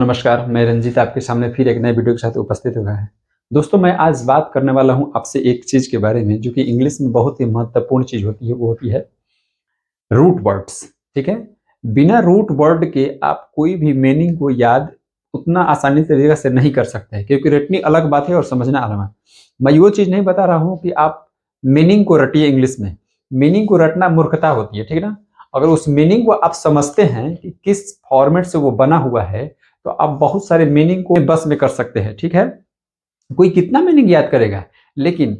नमस्कार, मैं रंजीत आपके सामने फिर एक नए वीडियो के साथ उपस्थित हुआ है। दोस्तों, मैं आज बात करने वाला हूं आपसे एक चीज़ के बारे में जो कि इंग्लिश में बहुत ही महत्वपूर्ण चीज़ होती है, वो होती है रूट वर्ड्स। ठीक है? बिना रूट वर्ड के आप कोई भी मीनिंग को याद उतना आसानी तरीके से नहीं कर सकते, क्योंकि रटनी अलग बात है और समझना अलग है। मैं वो चीज़ नहीं बता रहा हूँ कि आप मीनिंग को रटिए इंग्लिश में। मीनिंग को रटना मूर्खता होती है, ठीक है ना? अगर उस मीनिंग को आप समझते हैं कि किस फॉर्मेट से वो बना हुआ है, तो आप बहुत सारे मीनिंग को बस में कर सकते हैं। ठीक है? कोई कितना मीनिंग याद करेगा, लेकिन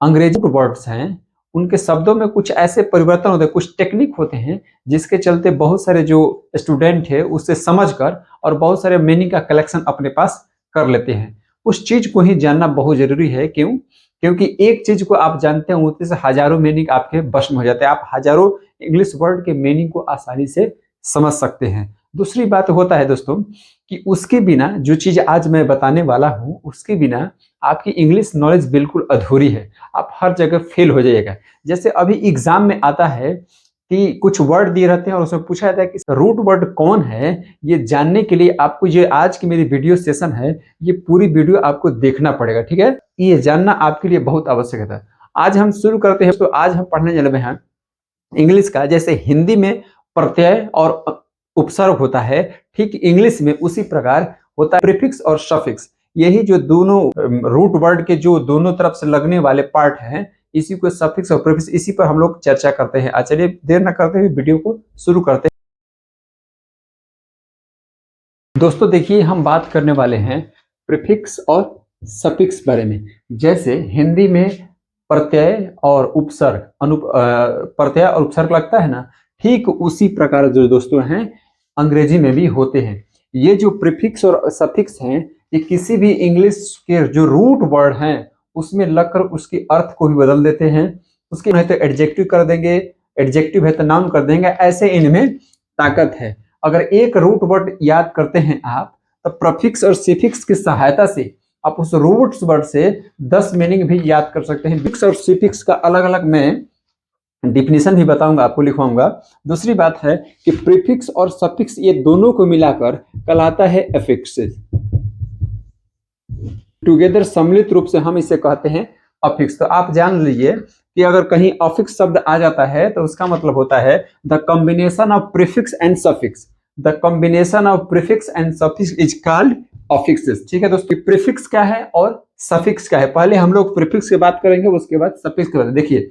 अंग्रेजी वर्ड्स हैं, उनके शब्दों में कुछ ऐसे परिवर्तन होते हैं, कुछ टेक्निक होते हैं, जिसके चलते बहुत सारे जो स्टूडेंट है उससे समझकर और बहुत सारे मीनिंग का कलेक्शन अपने पास कर लेते हैं। उस चीज को ही जानना बहुत जरूरी है। क्यों? क्योंकि एक चीज को आप जानते हैं, उससे हजारों मीनिंग आपके वश में हो जाते हैं। आप हजारों इंग्लिश वर्ड के मीनिंग को आसानी से समझ सकते हैं। दूसरी बात होता है दोस्तों कि उसके बिना, जो चीज आज मैं बताने वाला हूँ, उसके बिना आपकी इंग्लिश नॉलेज बिल्कुल अधूरी है। आप हर जगह फेल हो जाइएगा। जैसे अभी एग्जाम में आता है कि कुछ वर्ड दिए रहते हैं और उसमें पूछा जाता है कि रूट वर्ड कौन है। ये जानने के लिए आपको, ये आज की मेरी वीडियो सेशन है, ये पूरी वीडियो आपको देखना पड़ेगा। ठीक है? ये जानना आपके लिए बहुत आवश्यक है। आज हम शुरू करते हैं। तो आज हम पढ़ने चले हैं इंग्लिश का। जैसे हिंदी में प्रत्यय और उपसर्ग होता है, ठीक इंग्लिश में उसी प्रकार होता है प्रीफिक्स और सफिक्स। यही जो दोनों रूट वर्ड के जो दोनों तरफ से लगने वाले पार्ट हैं, इसी को सफिक्स और प्रीफिक्स, इसी पर हम लोग चर्चा करते हैं। चलिए देर न करते हुए वीडियो को शुरू करते हैं। दोस्तों देखिए, हम बात करने वाले हैं प्रीफिक्स और सफिक्स बारे में। जैसे हिंदी में प्रत्यय और उपसर्ग प्रत्यय और उपसर्ग लगता है ना, ठीक उसी प्रकार जो दोस्तों हैं अंग्रेजी में भी होते हैं। ये जो प्रीफिक्स और सफिक्स हैं, ये किसी भी इंग्लिश के जो रूट वर्ड हैं उसमें लगकर उसके अर्थ को भी बदल देते हैं। उसके नहीं तो एडजेक्टिव कर देंगे, एडजेक्टिव है तो नाउन कर देंगे। ऐसे इनमें ताकत है। अगर एक रूट वर्ड याद करते हैं आप, तो प्रीफिक्स और सफिक्स की सहायता से आप उस रूट वर्ड से 10 मीनिंग भी याद कर सकते हैं। प्रीफिक्स और सफिक्स का अलग अलग मैं डिफिनीशन भी बताऊंगा, आपको लिखवाऊंगा। दूसरी बात है कि प्रीफिक्स और सफिक्स ये दोनों को मिलाकर कहलाता है अफिक्स। टुगेदर सम्मिलित रूप से हम इसे कहते हैं अफिक्स। तो आप जान लीजिए कि अगर कहीं अफिक्स शब्द आ जाता है तो उसका मतलब होता है the combination of prefix and suffix. The combination of prefix and suffix is called affixes. ठीक है दोस्तों, प्रीफिक्स क्या है और सफिक्स क्या है, पहले हम लोग प्रीफिक्स की बात करेंगे, उसके बाद सफिक्स की बात। देखिए,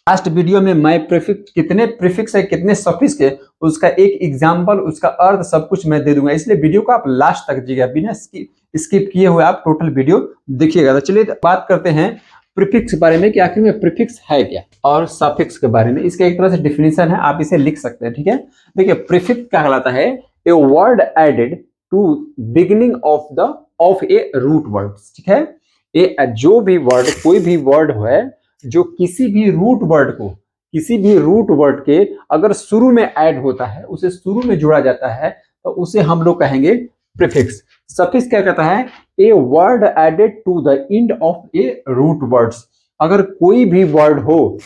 लास्ट वीडियो में मैं प्रीफिक्स कितने प्रीफिक्स है कितने सफिक्स है उसका एक एग्जांपल, उसका अर्थ सब कुछ मैं दे दूंगा। इसलिए वीडियो को आप लास्ट तक दीजिएगा, बिना स्किप किए हुए आप टोटल वीडियो देखिएगा। तो चलिए बात करते हैं प्रीफिक्स के बारे में कि आखिर में प्रीफिक्स है क्या, और सफिक्स के बारे में। इसका एक तरह से डिफिनीशन है, आप इसे लिख सकते हैं। ठीक है? देखिए, प्रीफिक्स क्या कहलाता है? A word added to beginning of a root word. ठीक है? ये जो भी वर्ड, कोई भी वर्ड है जो किसी भी रूट वर्ड के अगर शुरू में ऐड होता है, उसे शुरू में जोड़ा जाता है, तो उसे हम लोग कहेंगे प्रीफिक्स। सफिक्स क्या कहता है? A word added to the end of a root words. अगर कोई भी वर्ड हो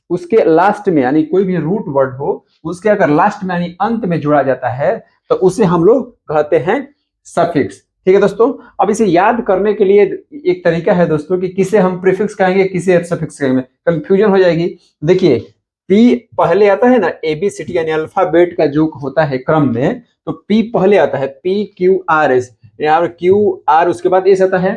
उसके लास्ट में, यानी कोई भी रूट वर्ड हो उसके अगर लास्ट में यानी अंत में जोड़ा जाता है, तो उसे हम लोग कहते हैं सफिक्स। ठीक है दोस्तों? अब इसे याद करने के लिए एक तरीका है दोस्तों कि किसे हम प्रीफिक्स कहेंगे, किसे सफिक्स कहेंगे, कंफ्यूजन हो जाएगी। देखिए, पी पहले आता है ना, एबीसीडी यानी अल्फाबेट का जो होता है क्रम में, तो पी पहले आता है, पी क्यू आर एस, यहाँ क्यू आर उसके बाद एस आता है।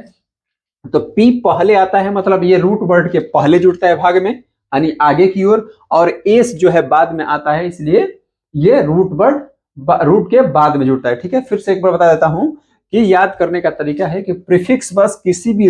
तो पी पहले आता है, मतलब ये रूट वर्ड के पहले जुड़ता है भाग में, यानी आगे की ओर, और एस जो है बाद में आता है, इसलिए ये रूट के बाद में जुड़ता है। ठीक है? फिर से एक बार बता देता हूं कि याद करने का तरीका है कि प्रीफिक्स बस किसी भी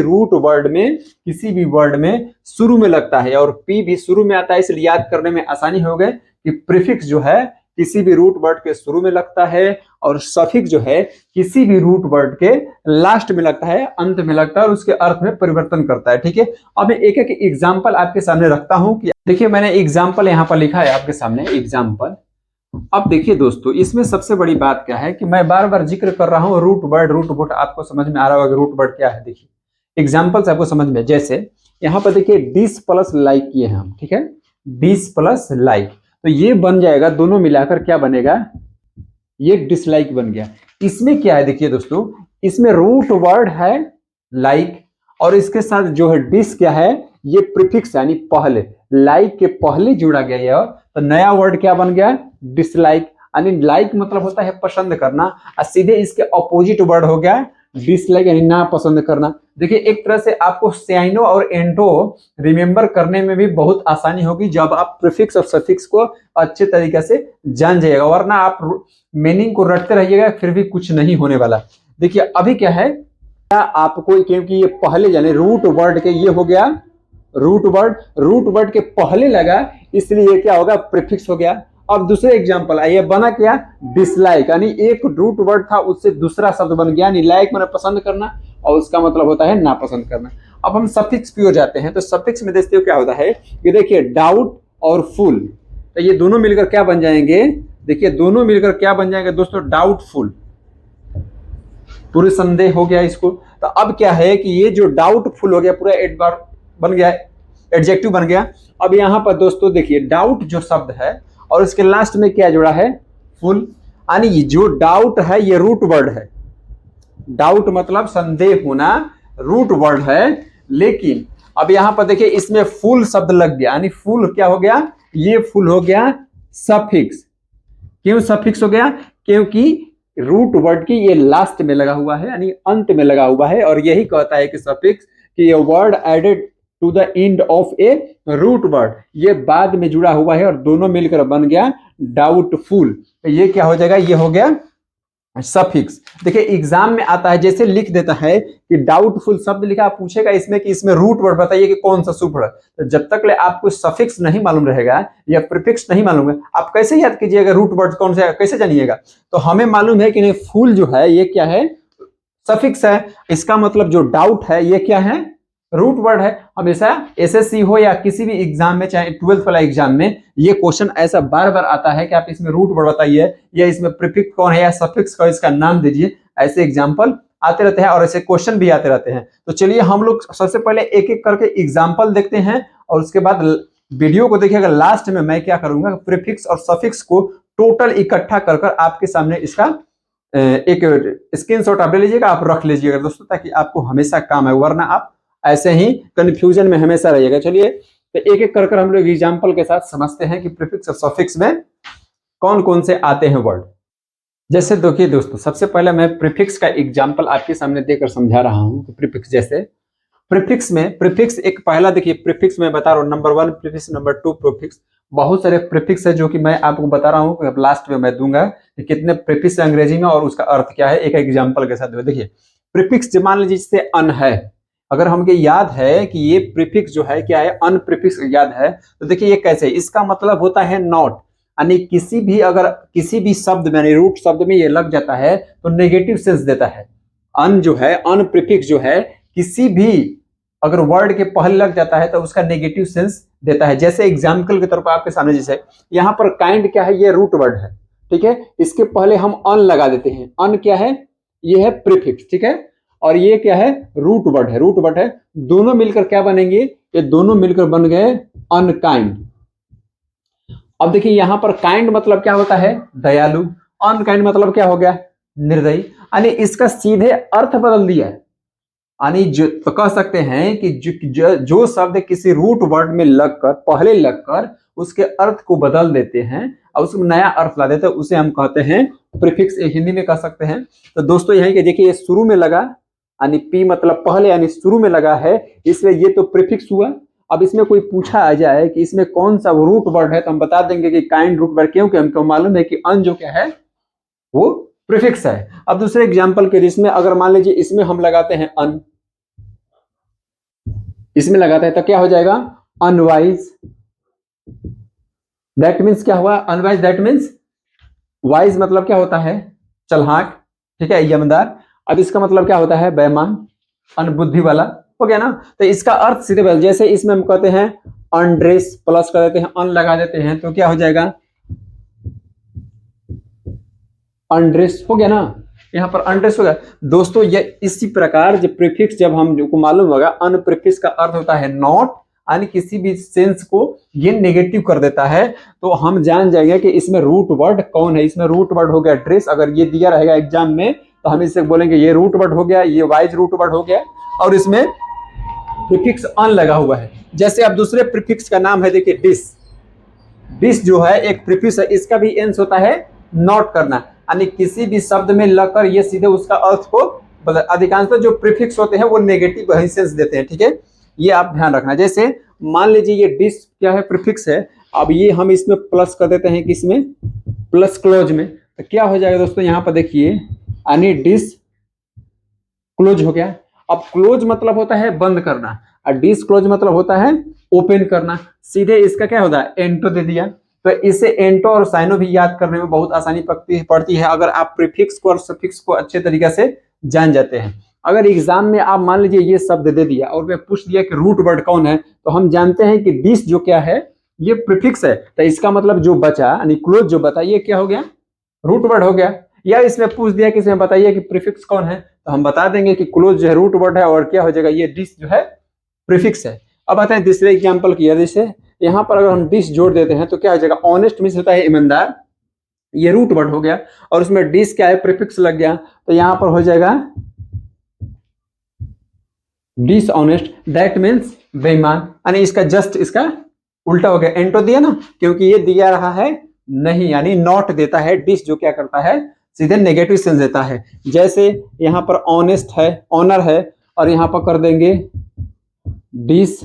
वर्ड में शुरू में लगता है, और पी भी शुरू में आता है, इसलिए याद करने में आसानी हो गई कि प्रीफिक्स जो है किसी भी रूट वर्ड के शुरू में लगता है, और सफिक्स जो है किसी भी रूट वर्ड के लास्ट में लगता है, अंत में लगता है, और उसके अर्थ में परिवर्तन करता है। ठीक है? अब मैं एक एक एग्जाम्पल आपके सामने रखता हूं कि देखिए, मैंने एग्जाम्पल यहां पर लिखा है आपके सामने एग्जाम्पल। अब देखिए दोस्तों, इसमें सबसे बड़ी बात क्या है कि मैं बार बार जिक्र कर रहा हूं रूट वर्ड। आपको समझ में आ रहा होगा रूट वर्ड क्या है। देखिए एग्जाम्पल्स आपको समझ में, जैसे यहाँ पर देखिए डिस प्लस लाइक किए हैं हम। ठीक है? डिस प्लस लाइक, तो ये बन जाएगा, दोनों मिलाकर क्या बनेगा? ये डिसलाइक बन गया। इसमें क्या है देखिए दोस्तों, इसमें रूट वर्ड है लाइक, और इसके साथ जो है डिस क्या है, ये प्रीफिक्स यानी पहले, लाइक के पहले जुड़ा गया है, तो नया वर्ड क्या बन गया, डिसलाइक। यानी लाइक मतलब होता है पसंद करना, और सीधे इसके ऑपोजिट वर्ड हो गया डिसलाइक यानी ना पसंद करना। देखिए एक तरह से आपको साइनो और एंटो रिमेंबर करने में भी बहुत आसानी होगी जब आप प्रीफिक्स और सफिक्स को अच्छे तरीके से जान जाइएगा, वरना आप मीनिंग को रटते रहिएगा फिर भी कुछ नहीं होने वाला। देखिए अभी क्या है, आपको क्योंकि ये पहले यानी रूट वर्ड के ये हो गया रूट वर्ड के पहले लगा, इसलिए क्या होगा, प्रीफिक्स हो गया। अब दूसरे एग्जांपल आइए, बना क्या, डिसलाइक, यानी एक रूट वर्ड था उससे दूसरा शब्द बन गया, यानी लाइक मैंने पसंद करना, और उसका मतलब होता है नापसंद करना। अब हम सफिक्स की ओर जाते हैं, तो सफिक्स में देखते हो क्या होता है, ये देखिए डाउट और फुल, तो ये दोनों मिलकर क्या बन जाएंगे, देखिए दोनों मिलकर क्या बन जाएंगे दोस्तों, डाउटफुल, पूरे संदेह हो गया इसको। तो अब क्या है कि ये जो डाउटफुल हो गया पूरा एडवर्ब बन गया, एडजेक्टिव बन गया। अब यहाँ पर दोस्तों देखिए डाउट जो शब्द है और इसके लास्ट में क्या जुड़ा है, फुल, यानी जो डाउट है ये रूट वर्ड है, डाउट मतलब संदेह होना, रूट वर्ड है। लेकिन अब यहाँ पर देखिए इसमें फुल शब्द लग गया, यानी फुल क्या हो गया, ये फुल हो गया सफिक्स। क्यों सफिक्स हो गया, क्योंकि रूट वर्ड की ये लास्ट में लगा हुआ है, यानी अंत में लगा हुआ है, और यही कहता है कि सफिक्स कि ये word added to the end of a root word, ये बाद में जुड़ा हुआ है और दोनों मिलकर बन गया डाउटफुल। तो ये क्या हो जाएगा, ये हो गया सफिक्स। देखिए एग्जाम में आता है, जैसे लिख देता है कि डाउटफुल शब्द लिखा, आप पूछेगा इसमें कि इसमें रूट वर्ड बताइए कि कौन सा शुभ है, तो जब तक ले आपको सफिक्स नहीं मालूम रहेगा या प्रीफिक्स नहीं मालूम है, आप कैसे याद कीजिएगा रूट वर्ड कौन सा है, कैसे जानिएगा। तो हमें मालूम है कि नहीं, फुल जो है ये क्या है, सफिक्स है, इसका मतलब जो डाउट है ये क्या है, रूट वर्ड है। हमेशा एसएससी हो या किसी भी एग्जाम में, चाहे 12th वाला एग्जाम में, ये क्वेश्चन ऐसा बार बार आता है कि आप इसमें रूट वर्ड बताइए, या इसमें प्रीफिक्स कौन है या सफिक्स का इसका नाम दीजिए, ऐसे एग्जाम्पल आते रहते हैं और ऐसे क्वेश्चन भी आते रहते हैं। तो चलिए हम लोग सबसे पहले एक एक करके एग्जाम्पल देखते हैं, और उसके बाद वीडियो को देखिएगा, लास्ट में मैं क्या करूंगा, प्रीफिक्स और सफिक्स को टोटल इकट्ठा कर आपके सामने इसका एक स्क्रीनशॉट आप ले लीजिएगा, आप रख लीजिएगा दोस्तों, ताकि आपको हमेशा काम है, वरना आप ऐसे ही कंफ्यूजन में हमेशा रहिएगा। चलिए तो एक एक कर हम लोग एग्जाम्पल के साथ समझते हैं कि प्रीफिक्स और सफिक्स में कौन कौन से आते हैं वर्ड। जैसे देखिए दोस्तों, सबसे पहले मैं प्रीफिक्स का एग्जाम्पल आपके सामने देकर समझा रहा हूं। तो प्रीफिक्स, जैसे प्रीफिक्स में, प्रीफिक्स एक पहला देखिए, प्रीफिक्स में बता रहा हूं, नंबर 1 प्रीफिक्स, नंबर 2 प्रीफिक्स। बहुत सारे प्रीफिक्स है जो कि मैं आपको बता रहा हूं, अब लास्ट में मैं दूंगा कि कितने प्रीफिक्स है अंग्रेजी में और उसका अर्थ क्या है, एक एग्जाम्पल के साथ। देखिए प्रीफिक्स मान लीजिए जैसे अन है, अगर हमको याद है कि ये प्रीफिक्स जो है क्या है, अन प्रीफिक्स याद है, तो देखिए ये कैसे, इसका मतलब होता है नॉट, यानी किसी भी, अगर किसी भी शब्द में यानी रूट शब्द में ये लग जाता है तो नेगेटिव सेंस देता है। अन जो है, अन प्रीफिक्स जो है, किसी भी अगर वर्ड के पहले लग जाता है तो उसका नेगेटिव सेंस देता है। जैसे एग्जाम्पल के तौर पर आपके सामने, जैसे यहाँ पर काइंड क्या है, ये रूट वर्ड है, ठीक है, इसके पहले हम अन लगा देते हैं, अन क्या है, ये है प्रीफिक्स, ठीक है, और ये क्या है, रूट वर्ड है, रूट वर्ड है, दोनों मिलकर क्या बनेंगे, ये दोनों मिलकर बन गए अनकाइंड। अब देखिए यहां पर काइंड मतलब क्या होता है, दयालु, अनकाइंड मतलब क्या हो गया, निर्दयी, यानी इसका सीधे अर्थ बदल दिया है। यानी जो तो कह सकते हैं कि जो शब्द किसी रूट वर्ड में लगकर, पहले लगकर उसके अर्थ को बदल देते हैं और उसमें नया अर्थ ला देते हैं, उसे हम कहते हैं प्रीफिक्स, हिंदी में कह सकते हैं। तो दोस्तों यही कि देखिए ये शुरू में लगा, यानी पी मतलब पहले, यानी शुरू में लगा है, इसलिए ये तो प्रीफिक्स हुआ। अब इसमें कोई पूछा आ जाए कि इसमें कौन सा रूट वर्ड है, तो हम बता देंगे कि काइंड रूट वर्ड, क्योंकि हमको मालूम है कि अन जो क्या है वो प्रीफिक्स है। अब दूसरे एग्जाम्पल के, इसमें अगर मान लीजिए इसमें हम लगाते हैं अन, इसमें लगाते हैं तो क्या हो जाएगा, अनवाइज, दैट मीन्स क्या हुआ, अनवाइज, दैट मीन्स वाइज मतलब क्या होता है, चालाक, ठीक है, ईमानदार। अब इसका मतलब क्या होता है, बेईमान, अनबुद्धि वाला, हो गया ना। तो इसका अर्थ सीधे बदल, जैसे इसमें हम कहते हैं अनड्रेस, प्लस कर देते हैं, अन लगा देते हैं, तो क्या हो जाएगा, अनड्रेस, हो गया ना, यहाँ पर अनड्रेस हो गया। दोस्तों ये इसी प्रकार जब प्रीफिक्स, जब हम को मालूम होगा, अन प्रीफिक्स का अर्थ होता है नॉट, यानी किसी भी सेंस को ये नेगेटिव कर देता है, तो हम जान जाएंगे कि इसमें रूट वर्ड कौन है। इसमें रूट वर्ड हो गया ड्रेस, अगर ये दिया रहेगा एग्जाम में तो हम इसे बोलेंगे ये रूट वर्ड हो गया, ये वाइज रूट वर्ड हो गया, और इसमें प्रीफिक्स अन लगा हुआ है। जैसे अब दूसरे प्रीफिक्स का नाम है, देखिए डिस। डिस जो है एक प्रीफिक्स है, इसका भी एंस होता है नॉट करना, यानी किसी भी शब्द में लगकर ये सीधे उसका अर्थ को अधिकांशतः जो प्रीफिक्स होते हैं वो नेगेटिव सेंस देते हैं, ठीक है, ये आप ध्यान रखना। जैसे मान लीजिए ये डिस क्या है, प्रीफिक्स है, अब ये हम इसमें प्लस कर देते हैं, किसमें, प्लस क्लोज में, तो क्या हो जाएगा दोस्तों, यहाँ पर देखिए यानी डिस क्लोज हो गया। अब क्लोज मतलब होता है बंद करना, और डिस क्लोज मतलब होता है ओपन करना। सीधे इसका क्या होता है, एंटो दे दिया, तो इसे एंटो और साइनो भी याद करने में बहुत आसानी पड़ती है अगर आप प्रीफिक्स को और सफिक्स को अच्छे तरीके से जान जाते हैं। अगर एग्जाम में आप मान लीजिए ये शब्द दे दिया और मैं पूछ दिया कि रूट वर्ड कौन है, तो हम जानते हैं कि डिस जो क्या है ये प्रीफिक्स है, तो इसका मतलब जो बचा यानी क्लोज जो बता ये क्या हो गया, रूट वर्ड हो गया। या इसमें पूछ दिया कि इसमें बताइए कि प्रीफिक्स कौन है, तो हम बता देंगे कि क्लोज जो है रूट वर्ड है, और क्या हो जाएगा, ये डिस जो है प्रीफिक्स है। अब आते हैं दूसरे एग्जाम्पल की, जैसे यहाँ पर अगर हम डिस जोड़ देते हैं तो क्या हो जाएगा, ऑनेस्ट मीन्स होता है ईमानदार, ये रूट वर्ड हो गया, और उसमें डिस क्या है, प्रीफिक्स लग गया, तो यहाँ पर हो जाएगा डिसऑनेस्ट, दैट मीन्स बेईमान, यानी इसका जस्ट इसका उल्टा हो गया, एंटो दिया ना, क्योंकि ये दिया रहा है नहीं, यानी नॉट देता है। डिस जो क्या करता है, सीधे नेगेटिव सेंस देता है। जैसे यहाँ पर ऑनेस्ट है, ऑनर है, और यहाँ पर कर देंगे डिस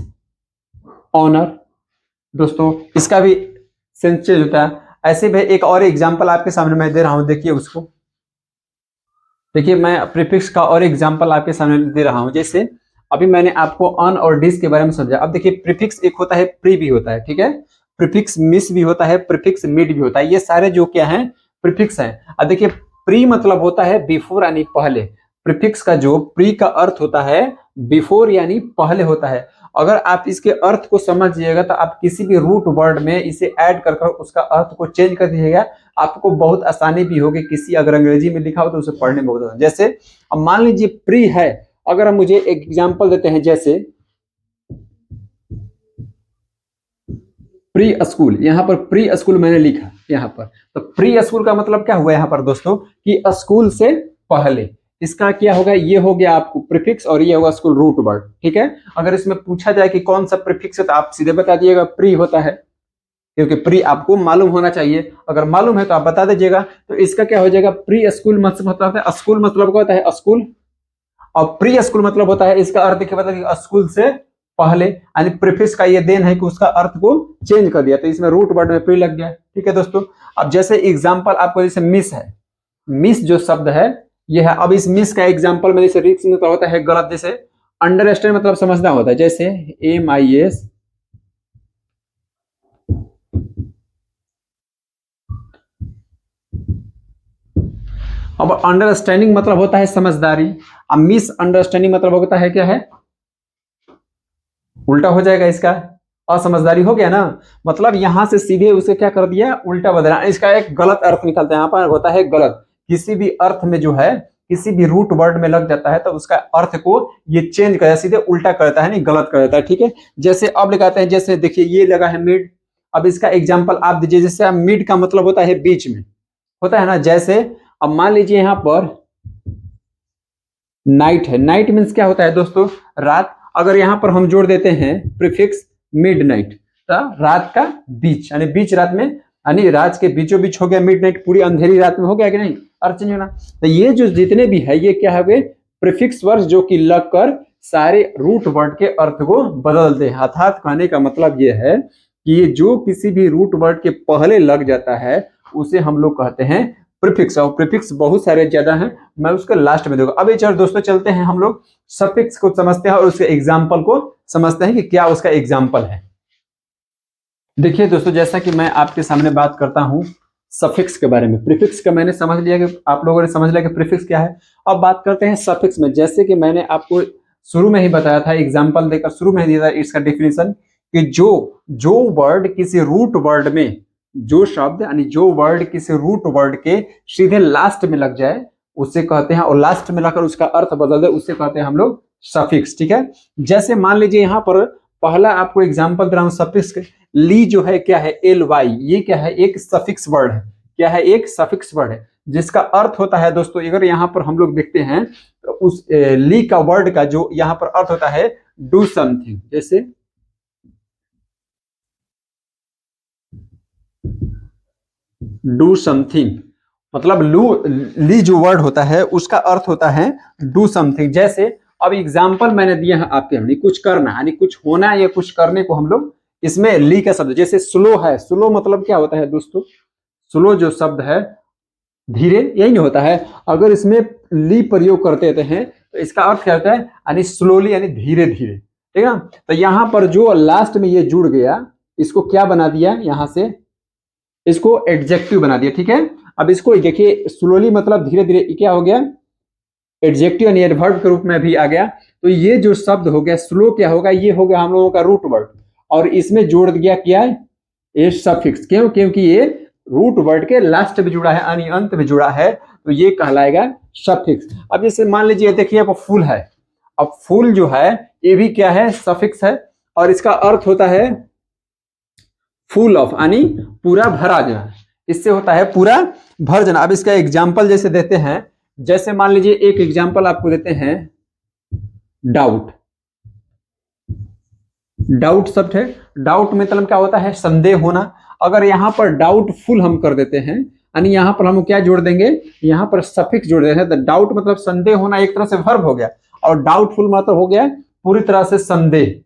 ऑनर, दोस्तों इसका भी सेंस चेंज होता है। ऐसे भी एक और एग्जांपल आपके सामने मैं दे रहा हूं, देखिए उसको, देखिए मैं प्रीफिक्स का और एग्जांपल आपके सामने दे रहा हूं। जैसे अभी मैंने आपको अन और डिस के बारे में समझा, अब देखिए प्रीफिक्स एक होता है प्री भी होता है, ठीक है, प्रीफिक्स मिस भी होता है, प्रीफिक्स मिड भी होता है, ये सारे जो क्या है प्रीफिक्स हैं। अब देखिए प्री मतलब होता है बिफोर यानी पहले, प्रीफिक्स का जो प्री का अर्थ होता है बिफोर यानी पहले होता है। अगर आप इसके अर्थ को समझिएगा तो आप किसी भी रूट वर्ड में इसे ऐड कर उसका अर्थ को चेंज कर दीजिएगा, आपको बहुत आसानी भी होगी। किसी अगर अंग्रेजी में लिखा हो तो उसे पढ़ने में बहुत आसान। जैसे अब मान लीजिए प्री है, अगर हम मुझे एक एग्जांपल देते हैं, जैसे प्री स्कूल, यहाँ पर प्री स्कूल मैंने लिखा यहाँ पर, तो प्री स्कूल का मतलब क्या हुआ यहाँ पर दोस्तों, कि स्कूल से पहले, इसका क्या होगा, ये हो गया आपको प्रीफिक्स और ये होगा स्कूल रूट वर्ड, ठीक है। अगर इसमें पूछा जाए कि कौन सा प्रीफिक्स है तो आप सीधे बता दिएगा प्री होता है, क्योंकि प्री आपको मालूम होना चाहिए, अगर मालूम है तो आप बता दीजिएगा। तो इसका क्या हो जाएगा, प्री स्कूल मतलब होता है, स्कूल मतलब क्या होता है स्कूल, और प्री स्कूल मतलब होता है, इसका अर्थ क्या बताइए, स्कूल से पहले, यानी प्रीफिक्स का ये देन है कि उसका अर्थ को चेंज कर दिया, तो इसमें रूट वर्ड में प्री लग गया, ठीक है दोस्तों। अब जैसे एग्जांपल आपको, जैसे मिस है, मिस जो शब्द है ये है। अब इस मिस का एग्जांपल में जैसे रिक्स में होता है गलत, जैसे अंडरस्टैंड मतलब समझना होता है, जैसे MIS, अब अंडरस्टैंडिंग मतलब होता है समझदारी, अब मिस अंडरस्टैंडिंग मतलब होता है क्या है, उल्टा हो जाएगा इसका, असमझदारी हो गया ना, मतलब यहां से सीधे उसे क्या कर दिया, उल्टा बदला, इसका एक गलत अर्थ निकलता है। यहाँ पर होता है गलत, किसी भी अर्थ में जो है किसी भी रूट वर्ड में लग जाता है तो उसका अर्थ को ये चेंज कर सीधे उल्टा करता है, नहीं गलत कर देता है, ठीक है। जैसे अब लगाते हैं, जैसे देखिए ये लगा है मिड, अब इसका एग्जाम्पल आप दीजिए, जैसे मिड का मतलब होता है बीच में, होता है ना। जैसे अब मान लीजिए यहाँ पर नाइट है, नाइट मीन्स क्या होता है दोस्तों, रात। अगर यहाँ पर हम जोड़ देते हैं प्रीफिक्स मिडनाइट, तो रात का बीच, यानी बीच रात में, यानी रात के बीचों बीच हो गया मिडनाइट, पूरी अंधेरी रात में हो गया कि नहीं, अर्थ चेंज होना। तो ये जो जितने भी है ये क्या है, प्रीफिक्स वर्ड जो कि लगकर सारे रूट वर्ड के अर्थ को बदलते हैं। अर्थात कहने का मतलब ये है कि ये जो किसी भी रूट वर्ड के पहले लग जाता है उसे हम लोग कहते हैं प्रीफिक्स, और प्रीफिक्स बहुत सारे ज्यादा हैं, मैं उसके लास्ट में दूंगा। अभी चलो दोस्तों चलते हैं हम लोग सफिक्स को समझते हैं और उसके एग्जाम्पल को समझते हैं कि क्या उसका एग्जाम्पल है। देखिए दोस्तों, जैसा कि मैं आपके सामने बात करता हूं सफिक्स के बारे में, प्रीफिक्स का मैंने समझ लिया कि आप लोगों ने समझ लिया कि प्रीफिक्स क्या है। अब बात करते हैं सफिक्स में। जैसे कि मैंने आपको शुरू में ही बताया था, एग्जाम्पल देकर शुरू में ही दिया था इसका डेफिनेशन, कि जो वर्ड किसी रूट वर्ड में, जो शब्द यानी जो वर्ड किसी रूट वर्ड के सीधे लास्ट में लग जाए उसे कहते हैं, और लास्ट में लाकर उसका अर्थ बदल दे उसे कहते हैं हम लोग सफिक्स, ठीक है। जैसे मान लीजिए यहाँ पर पहला आपको एग्जांपल दे रहा हूं सफिक्स के। ली जो है क्या है, एल वाई, ये क्या है, एक सफिक्स वर्ड है। क्या है, एक सफिक्स वर्ड है जिसका अर्थ होता है दोस्तों, अगर यहाँ पर हम लोग देखते हैं तो उस ली का वर्ड का जो यहाँ पर अर्थ होता है डू समथिंग। जैसे डू समथिंग, मतलब ली जो वर्ड होता है उसका अर्थ होता है डू समथिंग। जैसे अब एग्जाम्पल मैंने दिया है आपके, हमने कुछ करना यानी कुछ होना या कुछ करने को हम लोग इसमें ली का शब्द, जैसे स्लो है, स्लो मतलब क्या होता है दोस्तों, स्लो जो शब्द है धीरे, यही नहीं होता है। अगर इसमें ली प्रयोग करते हैं तो इसका अर्थ क्या होता है, यानी स्लोली यानी धीरे धीरे, ठीक है ना। तो यहाँ पर जो लास्ट में ये जुड़ गया, इसको क्या बना दिया, यहां से इसको एडजेक्टिव बना दिया, ठीक है। अब इसको देखिए, स्लोली मतलब धीरे धीरे, क्या हो गया, एडजेक्टिव यानी एडवर्ब के रूप में भी आ गया। तो ये जो शब्द हो गया स्लो, क्या होगा, ये हो गया हम लोगों का रूट वर्ड, और इसमें जोड़ दिया क्या है, ये सफिक्स। क्यों, क्योंकि ये रूट वर्ड के लास्ट में जुड़ा है यानी अंत में जुड़ा है, तो ये कहलाएगा सफिक्स। अब जैसे मान लीजिए, देखिए अब फुल है, अब फुल जो है ये भी क्या है, सफिक्स है, और इसका अर्थ होता है फुल ऑफ, यानी पूरा भरा जाना, इससे होता है पूरा भर जाना। अब इसका एग्जाम्पल जैसे देते हैं, जैसे मान लीजिए एक एग्जाम्पल आपको देते हैं, डाउट। डाउट शब्द है, डाउट मतलब क्या होता है, संदेह होना। अगर यहां पर डाउटफुल हम कर देते हैं, यानी यहां पर हम क्या जोड़ देंगे, यहां पर सफिक्स जोड़ देते हैं, तो डाउट मतलब संदेह होना एक तरह से वर्ब हो गया, और डाउटफुल मतलब हो गया पूरी तरह से संदेह,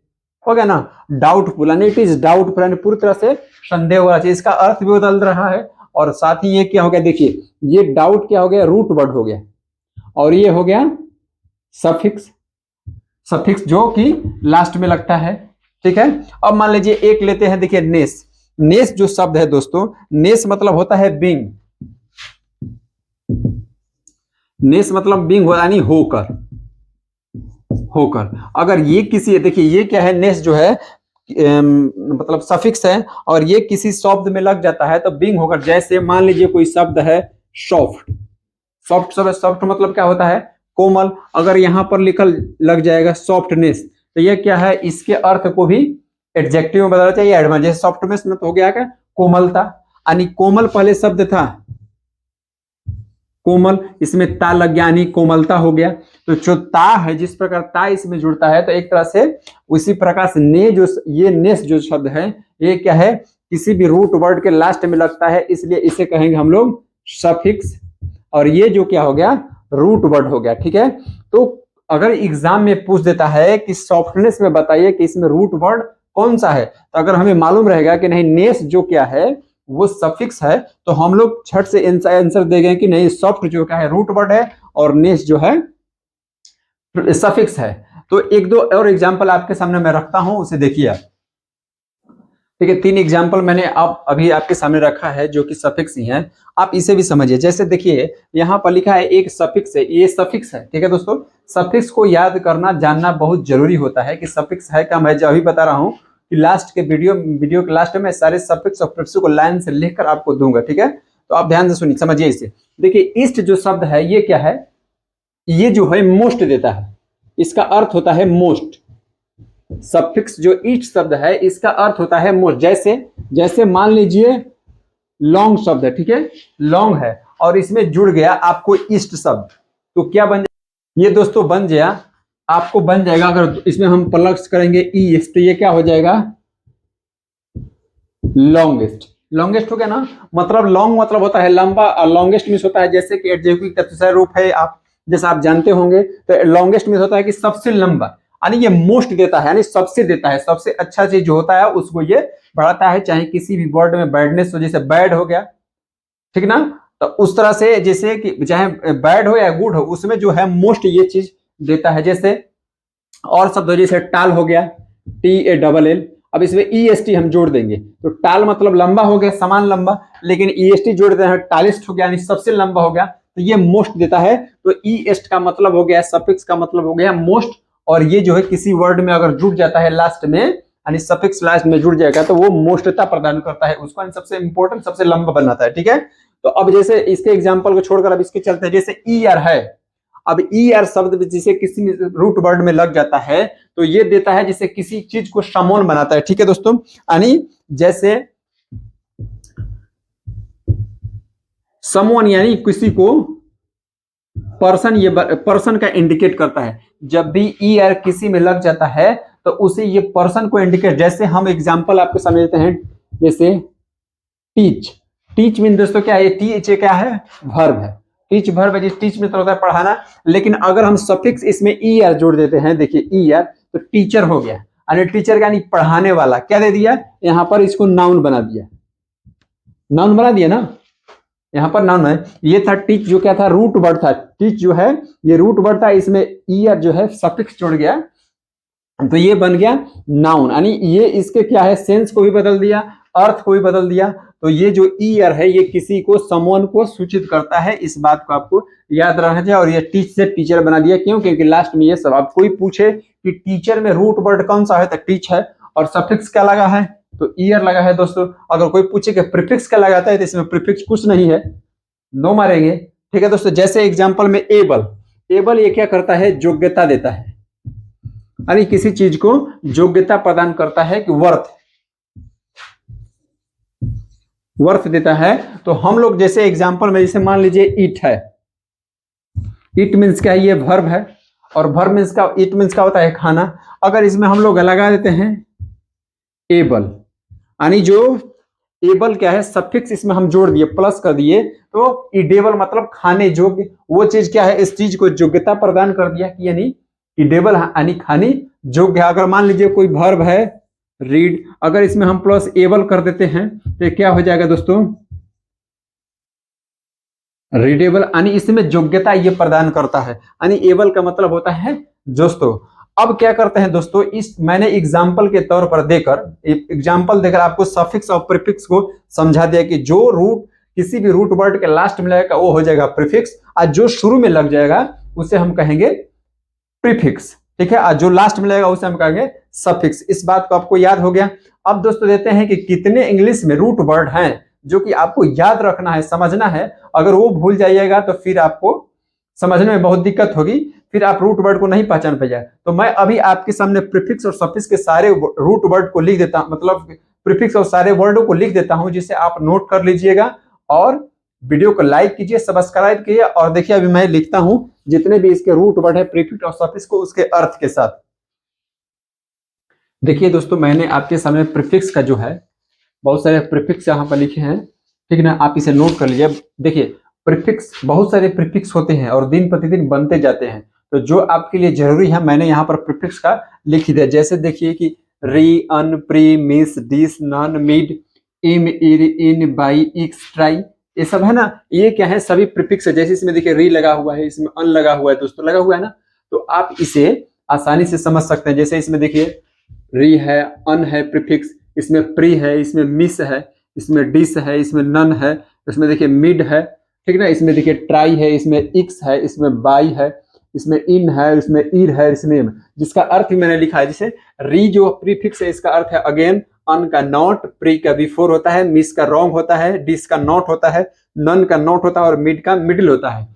हो गया ना। डाउटफुल यानी इट इज डाउटफुल, यानी पूरी तरह से संदेह हो रहा है, इसका अर्थ भी बदल रहा है। और साथ ही ये क्या हो गया, देखिए ये डाउट क्या हो गया, रूट वर्ड हो गया, और ये हो गया सफिक्स, सफिक्स जो कि लास्ट में लगता है, ठीक है। अब मान लीजिए एक लेते हैं, देखिए नेस। नेस जो शब्द है दोस्तों, नेस मतलब होता है बीइंग, नेस मतलब बीइंग हो यानी होकर, होकर। अगर ये किसी, देखिए ये क्या है, नेस जो है मतलब सफिक्स है, और ये किसी शब्द में लग जाता है तो बीइंग होकर। जैसे मान लीजिए कोई शब्द है सॉफ्ट, सॉफ्ट शब्द, सॉफ्ट मतलब क्या होता है, कोमल। अगर यहां पर लिखल लग जाएगा सॉफ्टनेस, तो ये क्या है, इसके अर्थ को भी एडजेक्टिव में बदलना चाहिए, एडवांस। जैसे सॉफ्टनेस में तो हो गया क्या, कोमलता, यानी कोमल पहले शब्द था कोमल, इसमें ता लग गया यानी कोमलता हो गया। तो जो ता है, जिस प्रकार ता इसमें जुड़ता है, तो एक तरह से उसी प्रकार से ने जो ये नेस जो शब्द है, ये क्या है, किसी भी रूट वर्ड के लास्ट में लगता है, इसलिए इसे कहेंगे हम लोग सफिक्स, और ये जो क्या हो गया, रूट वर्ड हो गया, ठीक है। तो अगर एग्जाम में पूछ देता है कि सॉफ्टनेस में बताइए कि इसमें रूट वर्ड कौन सा है, तो अगर हमें मालूम रहेगा कि नहीं नेस जो क्या है वो सफिक्स है, तो हम लोग छठ से आंसर देंगे कि नहीं, सॉफ्ट जो क्या है रूट वर्ड है, और नेस जो है सफिक्स है। तो एक दो और एग्जांपल आपके सामने मैं रखता हूं, उसे देखिए आप, ठीक है। तीन एग्जाम्पल मैंने अभी आपके सामने रखा है जो कि सफिक्स ही हैं, आप इसे भी समझिए। जैसे देखिए यहाँ पर लिखा है एक सफिक्स है, ये सफिक्स है, ठीक है दोस्तों। सफिक्स को याद करना जानना बहुत जरूरी होता है कि सफिक्स है क्या। मैं जो अभी बता रहा हूँ कि लास्ट के वीडियो के लास्ट में सारे सफिक्स और प्रीफिक्स को लाइन से लिखकर आपको दूंगा, ठीक है। तो आप ध्यान से सुनिए, समझिए इसे। देखिए ईस्ट जो शब्द है ये क्या है, ये जो है मोस्ट देता है, इसका अर्थ होता है मोस्ट। सफिक्स जो ईस्ट शब्द है इसका अर्थ होता है मोस्ट। जैसे जैसे मान लीजिए लॉन्ग शब्द है, ठीक है, लॉन्ग है, और इसमें जुड़ गया आपको ईस्ट शब्द, तो क्या बन जाएगा, ये दोस्तों बन गया, आपको बन जाएगा, अगर इसमें हम प्लस करेंगे ईस्ट, तो ये क्या हो जाएगा, लॉन्गेस्ट। लॉन्गेस्ट हो गया ना, मतलब लॉन्ग मतलब होता है लंबा, और लॉन्गेस्ट मीन्स होता है जैसे कि एडजेक्टिव तत्सम रूप है, आप जैसा आप जानते होंगे, तो लॉन्गेस्ट मीन्स होता है कि सबसे लंबा, यानी ये मोस्ट देता है, यानी सबसे देता है, सबसे अच्छा चीज जो होता है उसको ये बढ़ाता है, चाहे किसी भी वर्ड में बैडनेस हो, जैसे बैड हो गया, ठीक ना। तो उस तरह से जैसे कि चाहे बैड हो या गुड हो, उसमें जो है मोस्ट ये चीज देता है। जैसे और शब्द जैसे टाल हो गया, TALL, अब इसमें EST हम जोड़ देंगे, तो टाल मतलब लंबा हो गया, समान लंबा, लेकिन EST जोड़ देते हैं, टालिस्ट हो गया यानी सबसे लंबा हो गया, तो ये मोस्ट देता है। तो ईस्ट का मतलब हो गया, सफिक्स का मतलब हो गया मोस्ट, और ये जो है किसी वर्ड में अगर जुड़ जाता है लास्ट में, यानी सफिक्स लास्ट में जुड़ जाएगा, तो वो मोस्टता प्रदान करता है उसको, सबसे इंपॉर्टेंट सबसे लंबा बनाता है, ठीक है। तो अब जैसे इसके एग्जाम्पल को छोड़कर अब इसके चलते हैं, जैसे ईयर है, अब ई आर शब्द जिसे किसी रूट वर्ड में लग जाता है तो ये देता है जिसे किसी चीज को समोन बनाता है। ठीक है दोस्तों, यानी जैसे समवन यानी किसी को पर्सन, ये पर्सन का इंडिकेट करता है। जब भी ई आर किसी में लग जाता है तो उसे ये पर्सन को इंडिकेट, जैसे हम एग्जांपल आपको समझते हैं, जैसे टीच। टीच मीन दोस्तों क्या है, टीच क्या है, वर्ब है। टीच वर्ब है, टीच में तो होता है पढ़ाना, लेकिन अगर हम सफिक्स इसमें ई आर जोड़ देते हैं, देखिए ई आर, तो टीचर हो गया, यानी टीचर का यानी पढ़ाने वाला। क्या दे दिया यहाँ पर, इसको नाउन बना दिया, नाउन बना दिया ना, यहाँ पर नाउन है। ये था टीच, जो क्या था, रूट वर्ड था। टीच जो है ये रूट वर्ड था, इसमें ई आर जो है सफिक्स जोड़ गया तो ये बन गया नाउन, यानी ये इसके क्या है, सेंस को भी बदल दिया, अर्थ को भी बदल दिया। तो ये जो ई आर है ये किसी को, समवन को सूचित करता है। इस बात को आपको याद रखना चाहिए। और ये टीच से टीचर बना दिया, क्यों, क्योंकि लास्ट में ये सवाल कोई पूछे कि टीचर में रूट वर्ड कौन सा है तो टीच है, और सफिक्स क्या लगा है तो ई आर लगा है दोस्तों। अगर कोई पूछे कि प्रीफिक्स क्या लगाता है तो इसमें प्रीफिक्स कुछ नहीं है, नो मारेंगे। ठीक है दोस्तों, जैसे एग्जांपल में एबल, एबल ये क्या करता है, योग्यता देता है, यानी किसी चीज को योग्यता प्रदान करता है कि वर्थ देता है। तो हम लोग जैसे एग्जांपल में, जैसे मान लीजिए ईट है, ईट मीन्स क्या है, ये वर्ब है, और वर्ब मीन्स का, ईट मीन्स का होता है खाना। अगर इसमें हम लोग लगा देते हैं एबल, यानी जो एबल क्या है, सफिक्स इसमें हम जोड़ दिए, प्लस कर दिए, तो इडेबल मतलब खाने योग्य, वो चीज क्या है, इस चीज को योग्यता प्रदान कर दिया कि यानी इडेबल यानी खाने योग्य। अगर मान लीजिए कोई वर्ब है रीड, अगर इसमें हम प्लस एबल कर देते हैं तो क्या हो जाएगा दोस्तों, रीडेबल, यानी इसमें योग्यता ये प्रदान करता है, यानी एबल का मतलब होता है दोस्तों। अब क्या करते हैं दोस्तों, इस मैंने एग्जाम्पल के तौर पर देकर आपको सफिक्स और प्रीफिक्स को समझा दिया कि जो रूट किसी भी रूट वर्ड के लास्ट में लगेगा वो हो जाएगा प्रीफिक्स, और जो शुरू में लग जाएगा उसे हम कहेंगे प्रीफिक्स। ठीक है, और जो लास्ट में लगेगा उसे हम कहेंगे सफिक्स। इस बात को आपको याद हो गया। अब दोस्तों देते हैं कि कितने इंग्लिश में रूट वर्ड हैं जो कि आपको याद रखना है, समझना है। अगर वो भूल जाइएगा तो फिर आपको समझने में बहुत दिक्कत होगी, फिर आप रूट वर्ड को नहीं पहचान पाएंगे। तो मैं अभी आपके सामने प्रीफिक्स और सफिक्स के सारे रूट वर्ड को लिख देता हूं, मतलब प्रीफिक्स और सारे वर्डों को लिख देता हूं, जिसे आप नोट कर लीजिएगा। और वीडियो को लाइक कीजिए, सब्सक्राइब कीजिए, और देखिए अभी मैं लिखता हूं जितने भी इसके रूट वर्ड है प्रीफिक्स और सफिक्स को, उसके अर्थ के साथ। देखिए दोस्तों, मैंने आपके सामने प्रीफिक्स का जो है बहुत सारे प्रीफिक्स यहाँ पर लिखे हैं, ठीक है ना, आप इसे नोट कर लीजिए। देखिए प्रीफिक्स, बहुत सारे प्रीफिक्स होते हैं और दिन प्रतिदिन बनते जाते हैं, तो जो आपके लिए जरूरी है मैंने यहाँ पर प्रीफिक्स का लिख दिया। जैसे देखिए कि re, un, pre, mis, dis, non, mid, im, ir, in, by, इक्स, try, ये सब है ना, ये क्या है, सभी प्रीफिक्स है। जैसे इसमें देखिए री लगा हुआ है, इसमें अन लगा हुआ है दोस्तों, लगा हुआ है ना, तो आप इसे आसानी से समझ सकते हैं। जैसे इसमें देखिए री है, अन है प्रीफिक्स, इसमें प्री है, इसमें मिस है, इसमें डिस है, इसमें नन है, इसमें देखिए मिड है, ठीक ना, इसमें देखिए ट्राई है, इसमें इक्स है, इसमें बाई है, इसमें इन है, इसमें ईर है, इसमें, जिसका अर्थ भी मैंने लिखा है। जैसे री जो प्रीफिक्स है इसका अर्थ है अगेन, अन का नॉट, प्री का बिफोर होता है, मिस का रॉन्ग होता है, डिस का नॉट होता है, नन का नॉट होता है, और मिड का मिडिल होता है।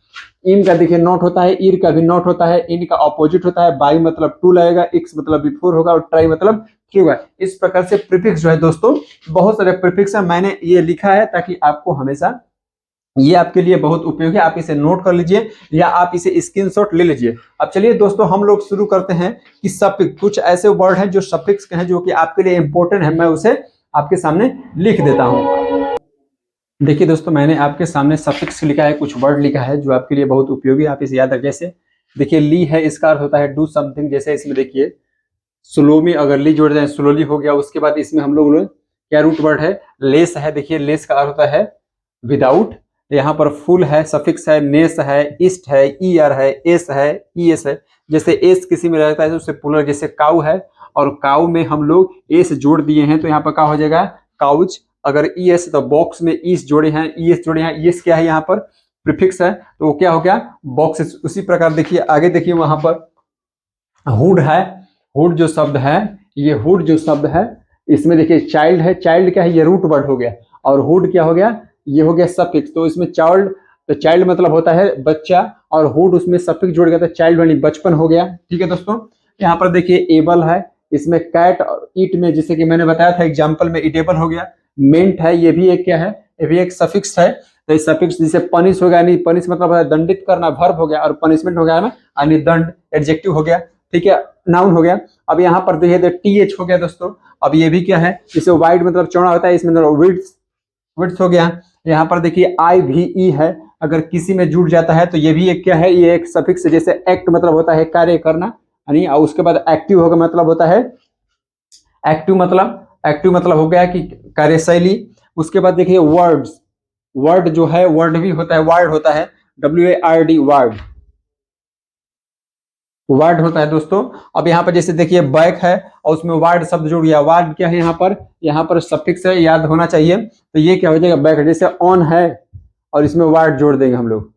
इन का देखिए नॉट होता है, ईर का भी नॉट होता है, इन का ऑपोजिट होता है, बाई मतलब टू लगेगा, एक्स मतलब बिफोर होगा, और ट्राई मतलब थ्री होगा। इस प्रकार से प्रीफिक्स जो है दोस्तों, बहुत सारे प्रीफिक्स है, मैंने ये लिखा है ताकि आपको हमेशा, ये आपके लिए बहुत उपयोगी है, आप इसे नोट कर लीजिए या आप इसे स्क्रीनशॉट ले लीजिए। अब चलिए दोस्तों हम लोग शुरू करते हैं कि सफिक्स, कुछ ऐसे वर्ड हैं जो सफिक्स के हैं जो कि आपके लिए इंपॉर्टेंट है, मैं उसे आपके सामने लिख देता हूं। देखिए दोस्तों, मैंने आपके सामने सफिक्स लिखा है, कुछ वर्ड लिखा है जो आपके लिए बहुत उपयोगी, आप इसे याद रखें। जैसे देखिए ली है, इसका अर्थ होता है डू समथिंग। जैसे इसमें देखिए स्लो में अगर ली जोड़ जाए, स्लोली हो गया। उसके बाद इसमें हम लोग क्या रूट वर्ड है, लेस है। देखिए लेस का अर्थ होता है विदाउट। यहाँ पर फुल है, सफिक्स है, नेस है, ईस्ट है, ई आर है, एस है, ई एस है। जैसे एस किसी में रहता है तो उससे पुलर, जैसे काउ है और काउ में हम लोग एस जोड़ दिए हैं तो यहाँ पर क्या हो जाएगा, काउच। अगर ई एस तो बॉक्स में ईस जोड़े हैं, ई एस जोड़े हैं, ई एस क्या है यहाँ पर प्रीफिक्स है, तो वो क्या हो गया, बॉक्स। उसी प्रकार देखिए आगे देखिए वहां पर हुड है, हुड जो शब्द है, ये हुड जो शब्द है, इसमें देखिए चाइल्ड है, चाइल्ड क्या है, ये रूट वर्ड हो गया, और हुड क्या हो गया, ये हो गया सफिक्स। तो इसमें चाइल्ड तो चाइल्ड मतलब होता है बच्चा, और हुड उसमें सफिक्स जुड़ गया तो चाइल्ड यानी बचपन हो गया। ठीक है दोस्तों, यहाँ पर देखिए एबल है, इसमें कैट और ईट में जैसे कि मैंने बताया था एग्जाम्पल में ईटेबल हो गया। मेंट है, ये भी एक क्या है, ये भी एक सफिक्स है। तो इस सफिक्स जैसे पनिश हो गया, यानी पनिश मतलब है दंडित करना, वर्ब हो गया, और पनिशमेंट हो गया है यानी दंड, एडजेक्टिव हो गया। ठीक है, नाउन हो गया। अब यहाँ पर देखिए टीएच हो गया दोस्तों। अब ये भी क्या है, जिसे वाइड मतलब चौड़ा होता है, इसमें विड्थ, विड्थ हो गया। यहाँ पर देखिए आई भी ई है, अगर किसी में जुड़ जाता है तो ये भी एक क्या है, ये एक सफिक्स। जैसे एक्ट मतलब होता है कार्य करना, यानी, और उसके बाद एक्टिव होगा मतलब होता है एक्टिव मतलब हो गया कि कार्यशैली। उसके बाद देखिए वर्ड्स, वर्ड जो है वर्ड भी होता है, वर्ड होता है WARD, वर्ड, वर्ड होता है दोस्तों। अब यहाँ पर जैसे देखिए बैक है और उसमें वर्ड शब्द जुड़ गया, वर्ड क्या है यहाँ पर सफिक्स है, याद होना चाहिए। तो ये क्या हो जाएगा बैक, जैसे ऑन है और इसमें वर्ड जोड़ देंगे हम लोग,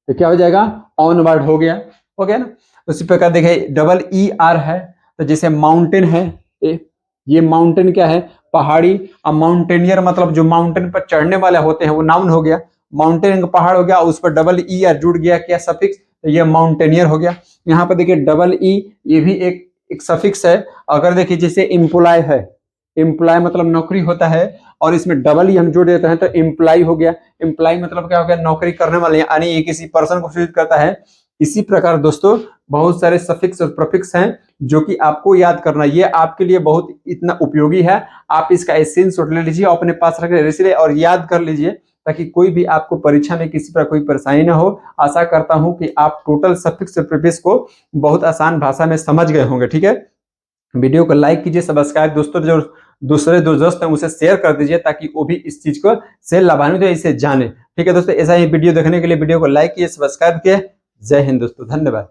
तो क्या हो जाएगा ऑन वर्ड हो गया, हो गया ना। उसी प्रकार देखिए ER है, तो जैसे माउंटेन है, ये माउंटेन क्या है, पहाड़ी। अब माउंटेनियर मतलब जो माउंटेन पर चढ़ने वाले होते हैं वो नाउन हो गया, माउंटेन का पहाड़ हो गया, उस पर ER जुड़ गया क्या सफिक्स, तो ये माउंटेनियर हो गया। यहाँ पर देखिए E, ये भी एक सफिक्स है। अगर देखिए जैसे इम्प्लॉय है, इम्प्लॉय मतलब नौकरी होता है, और इसमें E हम जोड़ देते हैं तो इम्प्लॉय हो गया। इम्प्लॉय मतलब क्या हो गया, नौकरी करने वाले, यानी ये किसी पर्सन को सूचित करता है। इसी प्रकार दोस्तों बहुत सारे सफिक्स और प्रीफिक्स हैं जो कि आपको याद करना, ये आपके लिए बहुत इतना उपयोगी है। आप इसका एसेंस ले लीजिए, अपने पास रख लीजिए और याद कर लीजिए, ताकि कोई भी आपको परीक्षा में किसी प्रकार कोई परेशानी ना हो। आशा करता हूं कि आप टोटल सफिक्स और प्रीफिक्स को बहुत आसान भाषा में समझ गए होंगे। ठीक है, वीडियो को लाइक कीजिए, सब्सक्राइब, दोस्तों जो दूसरे दो दोस्त हैं उसे शेयर कर दीजिए, ताकि वो भी इस चीज को से लाभान्वित हो, इसे जाने। ठीक है दोस्तों, ऐसा ही वीडियो देखने के लिए वीडियो को लाइक कीजिए, सब्सक्राइब किए। जय हिंद दोस्तों, धन्यवाद।